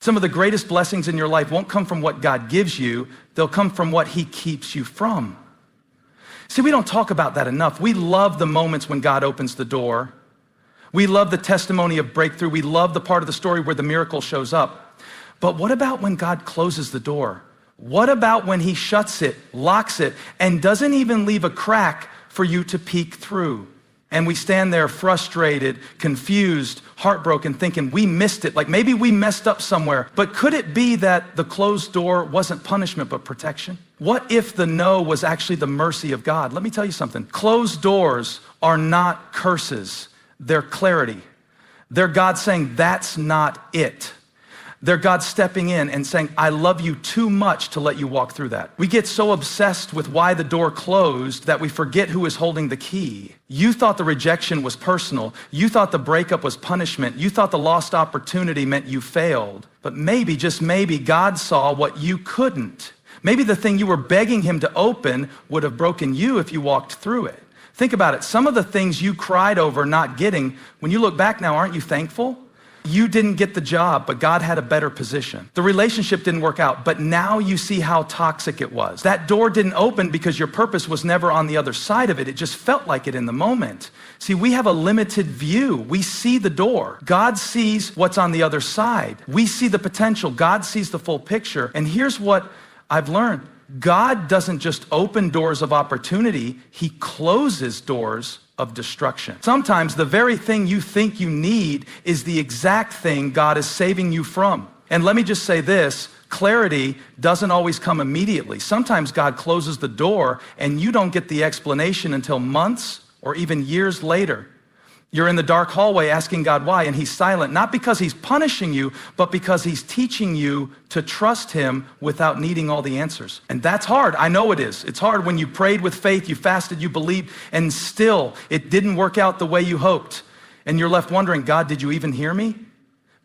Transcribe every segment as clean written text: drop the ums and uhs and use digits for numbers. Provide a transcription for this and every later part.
Some of the greatest blessings in your life won't come from what God gives you, they'll come from what he keeps you from. See, we don't talk about that enough. We love the moments when God opens the door. We love the testimony of breakthrough. We love the part of the story where the miracle shows up. But what about when God closes the door? What about when he shuts it, locks it, and doesn't even leave a crack for you to peek through? And we stand there frustrated, confused, heartbroken, thinking we missed it, like maybe we messed up somewhere. But could it be that the closed door wasn't punishment but protection? What if the no was actually the mercy of God? Let me tell you something. Closed doors are not curses, they're clarity. They're God saying, that's not it. They're God stepping in and saying, I love you too much to let you walk through that. We get so obsessed with why the door closed that we forget who is holding the key. You thought the rejection was personal. You thought the breakup was punishment. You thought the lost opportunity meant you failed. But maybe, just maybe, God saw what you couldn't. Maybe the thing you were begging him to open would have broken you if you walked through it. Think about it. Some of the things you cried over not getting, when you look back now, aren't you thankful? You didn't get the job, but God had a better position. The relationship didn't work out, but now you see how toxic it was. That door didn't open because your purpose was never on the other side of it. It just felt like it in the moment. See, we have a limited view. We see the door. God sees what's on the other side. We see the potential. God sees the full picture. And here's what I've learned. God doesn't just open doors of opportunity. He closes doors of destruction. Sometimes the very thing you think you need is the exact thing God is saving you from. And let me just say this, clarity doesn't always come immediately. Sometimes God closes the door and you don't get the explanation until months or even years later. You're in the dark hallway asking God why, and he's silent, not because he's punishing you, but because he's teaching you to trust him without needing all the answers. And that's hard. I know it is. It's hard when you prayed with faith, you fasted, you believed, and still it didn't work out the way you hoped. And you're left wondering, God, did you even hear me?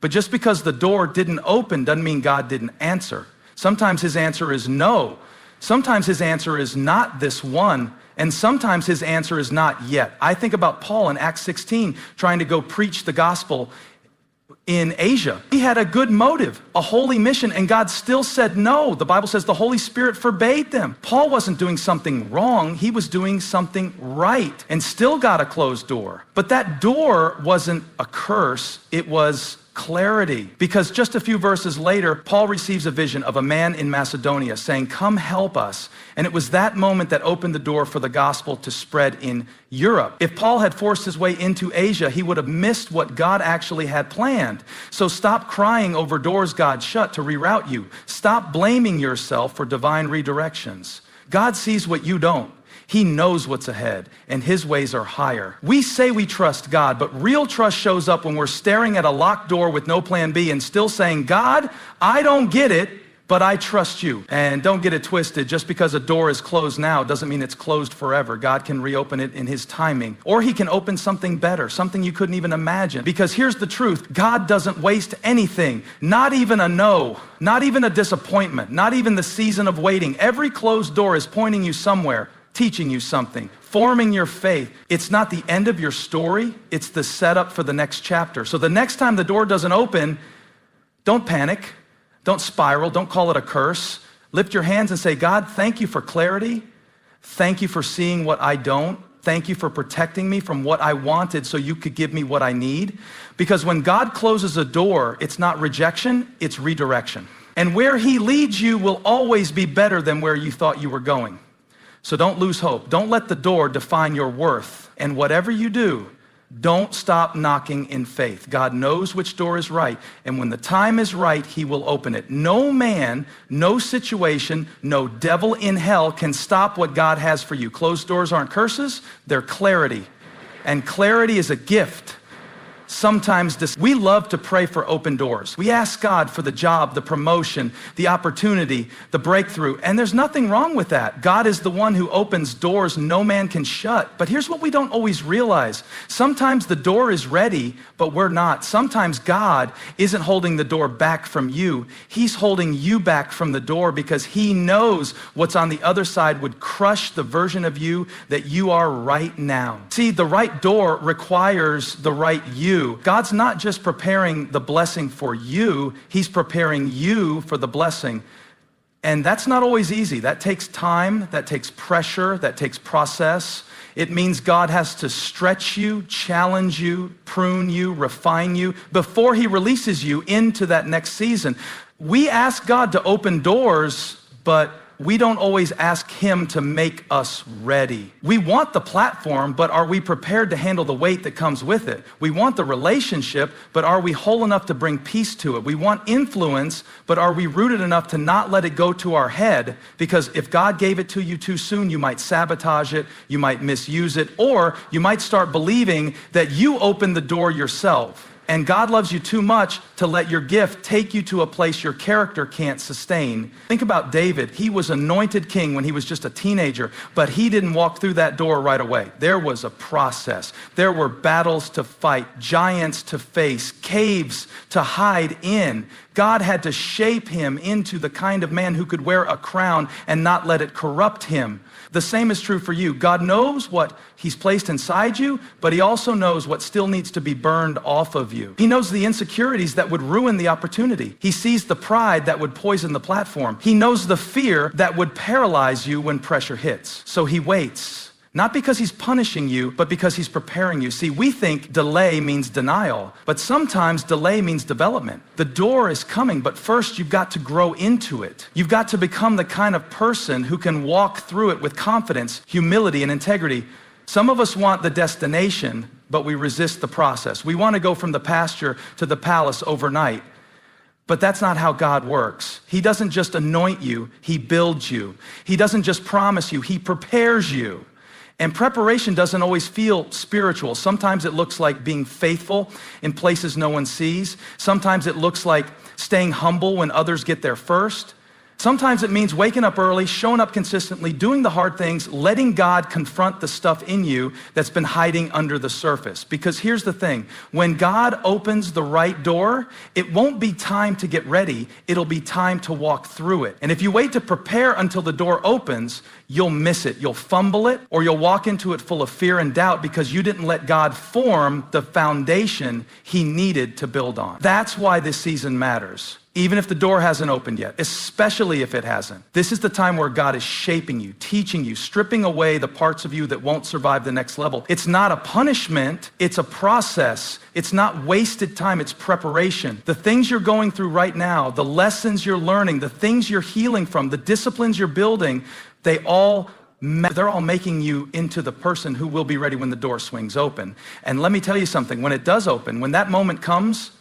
But just because the door didn't open doesn't mean God didn't answer. Sometimes his answer is no. Sometimes his answer is not this one. And sometimes his answer is not yet. I think about Paul in Acts 16 trying to go preach the gospel in Asia. He had a good motive, a holy mission, and God still said no. The Bible says the Holy Spirit forbade them. Paul wasn't doing something wrong. He was doing something right and still got a closed door. But that door wasn't a curse. It was clarity. Because just a few verses later, Paul receives a vision of a man in Macedonia saying, come help us. And it was that moment that opened the door for the gospel to spread in Europe. If Paul had forced his way into Asia, he would have missed what God actually had planned. So stop crying over doors God shut to reroute you. Stop blaming yourself for divine redirections. God sees what you don't. He knows what's ahead, and his ways are higher. We say we trust God, but real trust shows up when we're staring at a locked door with no plan B and still saying, God, I don't get it, but I trust you. And don't get it twisted. Just because a door is closed now doesn't mean it's closed forever. God can reopen it in his timing. Or he can open something better, something you couldn't even imagine. Because here's the truth. God doesn't waste anything, not even a no, not even a disappointment, not even the season of waiting. Every closed door is pointing you somewhere, teaching you something, forming your faith. It's not the end of your story, it's the setup for the next chapter. So the next time the door doesn't open, don't panic, don't spiral, don't call it a curse. Lift your hands and say, God, thank you for clarity. Thank you for seeing what I don't. Thank you for protecting me from what I wanted so you could give me what I need. Because when God closes a door, it's not rejection, it's redirection. And where he leads you will always be better than where you thought you were going. So don't lose hope. Don't let the door define your worth. And whatever you do, don't stop knocking in faith. God knows which door is right. And when the time is right, he will open it. No man, no situation, no devil in hell can stop what God has for you. Closed doors aren't curses, they're clarity. And clarity is a gift. Sometimes we love to pray for open doors. We ask God for the job, the promotion, the opportunity, the breakthrough, and there's nothing wrong with that. God is the one who opens doors no man can shut. But here's what we don't always realize. Sometimes the door is ready, but we're not. Sometimes God isn't holding the door back from you. He's holding you back from the door because he knows what's on the other side would crush the version of you that you are right now. See, the right door requires the right you. you. God's not just preparing the blessing for you, he's preparing you for the blessing. And that's not always easy. That takes time, that takes pressure, that takes process. It means God has to stretch you, challenge you, prune you, refine you before he releases you into that next season. We ask God to open doors, but we don't always ask him to make us ready. We want the platform, but are we prepared to handle the weight that comes with it? We want the relationship, but are we whole enough to bring peace to it? We want influence, but are we rooted enough to not let it go to our head? Because if God gave it to you too soon, you might sabotage it, you might misuse it, or you might start believing that you opened the door yourself. And God loves you too much to let your gift take you to a place your character can't sustain. Think about David. He was anointed king when he was just a teenager, but he didn't walk through that door right away. There was a process. There were battles to fight, giants to face, caves to hide in. God had to shape him into the kind of man who could wear a crown and not let it corrupt him. The same is true for you. God knows what he's placed inside you, but he also knows what still needs to be burned off of you. He knows the insecurities that would ruin the opportunity. He sees the pride that would poison the platform. He knows the fear that would paralyze you when pressure hits. So he waits. Not because he's punishing you, but because he's preparing you. See, we think delay means denial, but sometimes delay means development. The door is coming, but first you've got to grow into it. You've got to become the kind of person who can walk through it with confidence, humility, and integrity. Some of us want the destination, but we resist the process. We want to go from the pasture to the palace overnight. But that's not how God works. He doesn't just anoint you, he builds you. He doesn't just promise you, he prepares you. And preparation doesn't always feel spiritual. Sometimes it looks like being faithful in places no one sees. Sometimes it looks like staying humble when others get there first. Sometimes it means waking up early, showing up consistently, doing the hard things, letting God confront the stuff in you that's been hiding under the surface. Because here's the thing, when God opens the right door, it won't be time to get ready, it'll be time to walk through it. And if you wait to prepare until the door opens, you'll miss it, you'll fumble it, or you'll walk into it full of fear and doubt because you didn't let God form the foundation he needed to build on. That's why this season matters. Even if the door hasn't opened yet, especially if it hasn't. This is the time where God is shaping you, teaching you, stripping away the parts of you that won't survive the next level. It's not a punishment, it's a process. It's not wasted time, it's preparation. The things you're going through right now, the lessons you're learning, the things you're healing from, the disciplines you're building, they're all making you into the person who will be ready when the door swings open. And let me tell you something, when it does open, when that moment comes,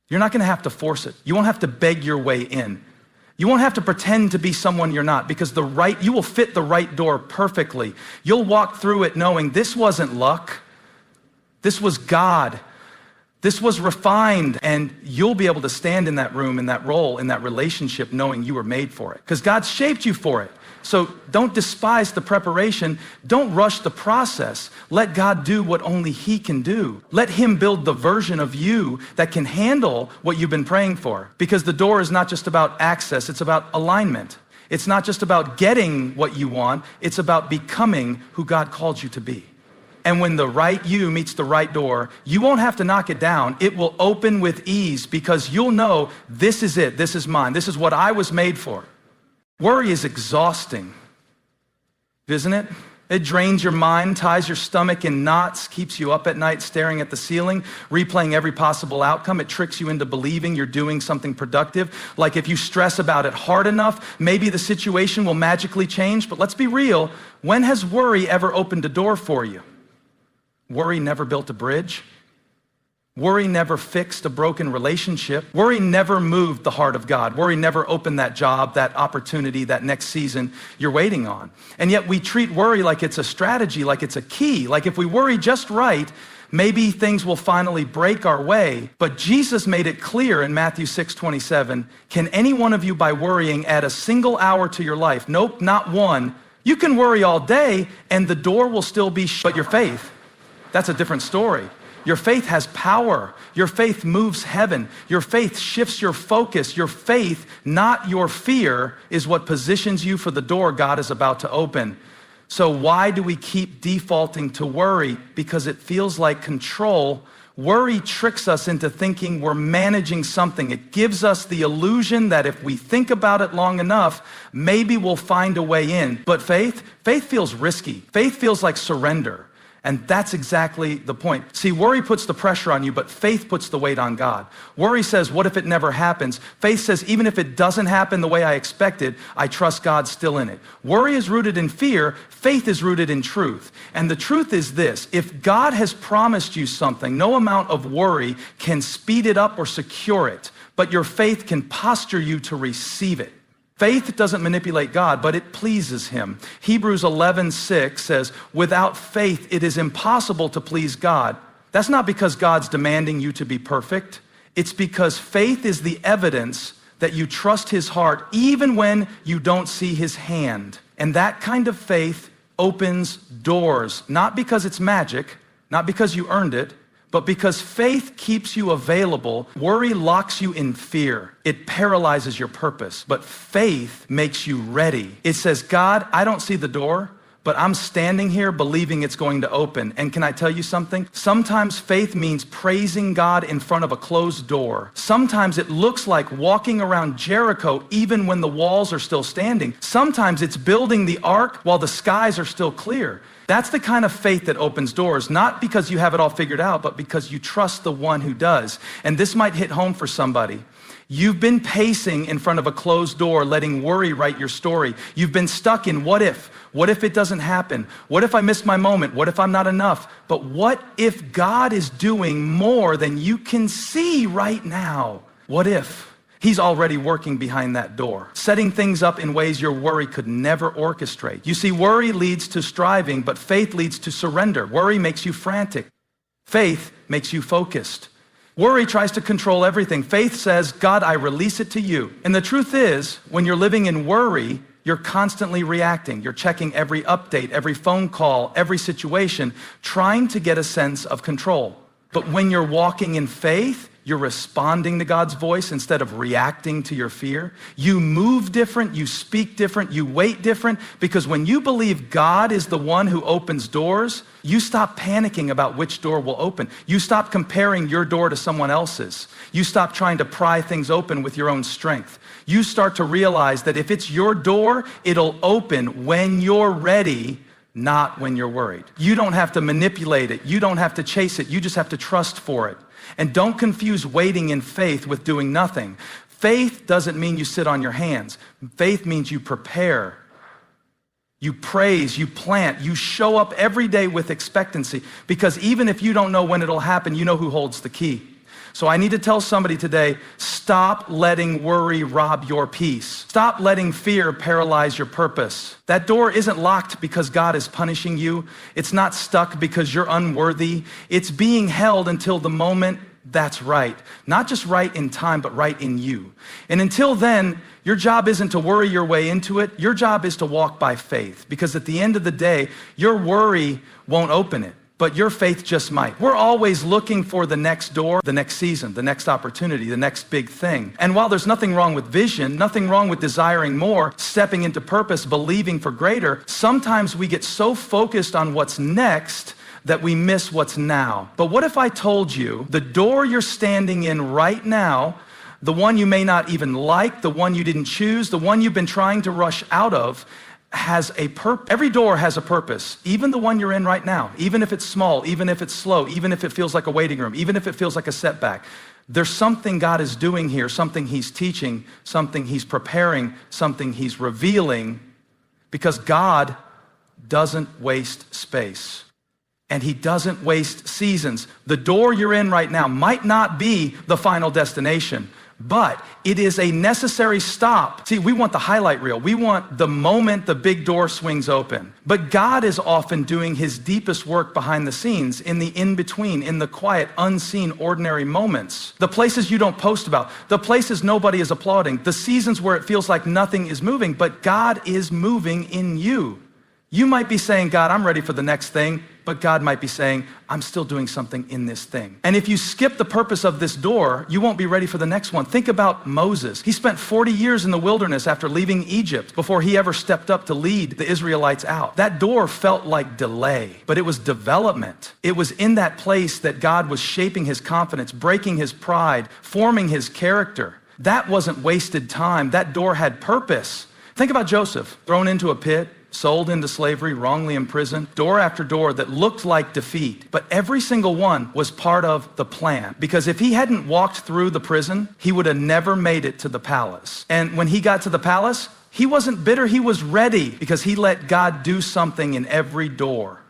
you're not going to have to force it. You won't have to beg your way in. You won't have to pretend to be someone you're not because you will fit the right door perfectly. You'll walk through it knowing this wasn't luck. This was God. This was refined, and you'll be able to stand in that room, in that role, in that relationship knowing you were made for it because God shaped you for it. So don't despise the preparation. Don't rush the process. Let God do what only he can do. Let him build the version of you that can handle what you've been praying for. Because the door is not just about access, it's about alignment. It's not just about getting what you want, it's about becoming who God called you to be. And when the right you meets the right door, you won't have to knock it down. It will open with ease because you'll know this is it, this is mine, this is what I was made for. Worry is exhausting, isn't it? It drains your mind, ties your stomach in knots, keeps you up at night staring at the ceiling, replaying every possible outcome. It tricks you into believing you're doing something productive. Like if you stress about it hard enough, maybe the situation will magically change. But let's be real, when has worry ever opened a door for you? Worry never built a bridge. Worry never fixed a broken relationship. Worry never moved the heart of God. Worry never opened that job, that opportunity, that next season you're waiting on. And yet we treat worry like it's a strategy, like it's a key. Like if we worry just right, maybe things will finally break our way. But Jesus made it clear in Matthew 6:27, can any one of you by worrying add a single hour to your life? Nope, not one. You can worry all day and the door will still be shut. But your faith, that's a different story. Your faith has power. Your faith moves heaven. Your faith shifts your focus. Your faith, not your fear, is what positions you for the door God is about to open. So why do we keep defaulting to worry? Because it feels like control. Worry tricks us into thinking we're managing something. It gives us the illusion that if we think about it long enough, maybe we'll find a way in. But faith feels risky. Faith feels like surrender. And that's exactly the point. See, worry puts the pressure on you, but faith puts the weight on God. Worry says, what if it never happens? Faith says, even if it doesn't happen the way I expected, I trust God's still in it. Worry is rooted in fear. Faith is rooted in truth. And the truth is this: if God has promised you something, no amount of worry can speed it up or secure it, but your faith can posture you to receive it. Faith doesn't manipulate God, but it pleases him. Hebrews 11:6 says, without faith, it is impossible to please God. That's not because God's demanding you to be perfect. It's because faith is the evidence that you trust his heart even when you don't see his hand. And that kind of faith opens doors, not because it's magic, not because you earned it, but because faith keeps you available. Worry locks you in fear. It paralyzes your purpose. But faith makes you ready. It says, God, I don't see the door, but I'm standing here believing it's going to open. And can I tell you something? Sometimes faith means praising God in front of a closed door. Sometimes it looks like walking around Jericho even when the walls are still standing. Sometimes it's building the ark while the skies are still clear. That's the kind of faith that opens doors, not because you have it all figured out, but because you trust the one who does. And this might hit home for somebody. You've been pacing in front of a closed door, letting worry write your story. You've been stuck in what if? What if it doesn't happen? What if I miss my moment? What if I'm not enough? But what if God is doing more than you can see right now? What if he's already working behind that door, setting things up in ways your worry could never orchestrate? You see, worry leads to striving, but faith leads to surrender. Worry makes you frantic. Faith makes you focused. Worry tries to control everything. Faith says, God, I release it to you. And the truth is, when you're living in worry, you're constantly reacting. You're checking every update, every phone call, every situation, trying to get a sense of control. But when you're walking in faith, you're responding to God's voice instead of reacting to your fear. You move different, you speak different, you wait different, because when you believe God is the one who opens doors, you stop panicking about which door will open. You stop comparing your door to someone else's. You stop trying to pry things open with your own strength. You start to realize that if it's your door, it'll open when you're ready, not when you're worried. You don't have to manipulate it. You don't have to chase it. You just have to trust for it. And don't confuse waiting in faith with doing nothing. Faith doesn't mean you sit on your hands. Faith means you prepare. You praise, you plant, you show up every day with expectancy, because even if you don't know when it'll happen, you know who holds the key. So I need to tell somebody today, stop letting worry rob your peace. Stop letting fear paralyze your purpose. That door isn't locked because God is punishing you. It's not stuck because you're unworthy. It's being held until the moment that's right. Not just right in time, but right in you. And until then, your job isn't to worry your way into it. Your job is to walk by faith, because at the end of the day, your worry won't open it, but your faith just might. We're always looking for the next door, the next season, the next opportunity, the next big thing. And while there's nothing wrong with vision, nothing wrong with desiring more, stepping into purpose, believing for greater, sometimes we get so focused on what's next that we miss what's now. But what if I told you the door you're standing in right now, the one you may not even like, the one you didn't choose, the one you've been trying to rush out of, has a purpose. Every door has a purpose, even the one you're in right now, even if it's small, even if it's slow, even if it feels like a waiting room, even if it feels like a setback. There's something God is doing here, something he's teaching, something he's preparing, something he's revealing, because God doesn't waste space. And he doesn't waste seasons. The door you're in right now might not be the final destination, but it is a necessary stop. See, we want the highlight reel. We want the moment the big door swings open. But God is often doing his deepest work behind the scenes, in the in-between, in the quiet, unseen, ordinary moments. The places you don't post about, the places nobody is applauding, the seasons where it feels like nothing is moving, but God is moving in you. You might be saying, God, I'm ready for the next thing, but God might be saying, I'm still doing something in this thing. And if you skip the purpose of this door, you won't be ready for the next one. Think about Moses. He spent 40 years in the wilderness after leaving Egypt before he ever stepped up to lead the Israelites out. That door felt like delay, but it was development. It was in that place that God was shaping his confidence, breaking his pride, forming his character. That wasn't wasted time. That door had purpose. Think about Joseph, thrown into a pit, sold into slavery, wrongly imprisoned, door after door that looked like defeat. But every single one was part of the plan. Because if he hadn't walked through the prison, he would have never made it to the palace. And when he got to the palace, he wasn't bitter, he was ready because he let God do something in every door.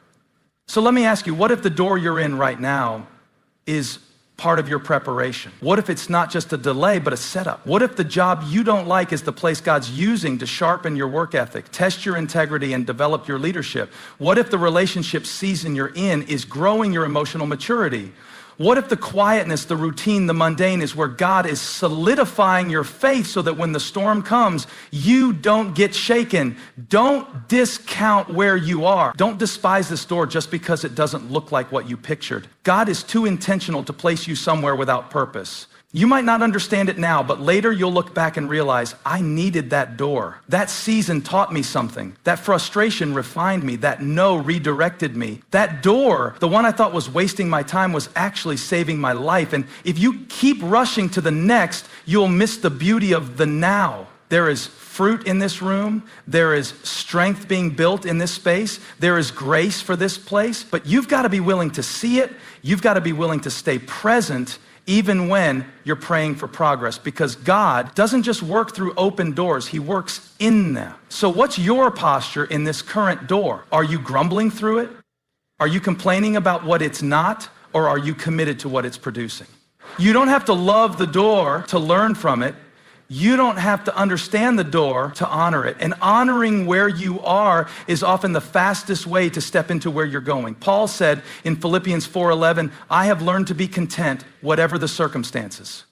So let me ask you, what if the door you're in right now is part of your preparation? What if it's not just a delay, but a setup? What if the job you don't like is the place God's using to sharpen your work ethic, test your integrity, and develop your leadership? What if the relationship season you're in is growing your emotional maturity? What if the quietness, the routine, the mundane is where God is solidifying your faith so that when the storm comes, you don't get shaken? Don't discount where you are. Don't despise this door just because it doesn't look like what you pictured. God is too intentional to place you somewhere without purpose. You might not understand it now, but later you'll look back and realize, I needed that door. That season taught me something. That frustration refined me. That no redirected me. That door, the one I thought was wasting my time, was actually saving my life. And if you keep rushing to the next, you'll miss the beauty of the now. There is fruit in this room. There is strength being built in this space. There is grace for this place. But you've got to be willing to see it. You've got to be willing to stay present even when you're praying for progress, because God doesn't just work through open doors, he works in them. So what's your posture in this current door? Are you grumbling through it? Are you complaining about what it's not? Or are you committed to what it's producing? You don't have to love the door to learn from it. You don't have to understand the door to honor it. And honoring where you are is often the fastest way to step into where you're going. Paul said in Philippians 4:11, I have learned to be content, whatever the circumstances.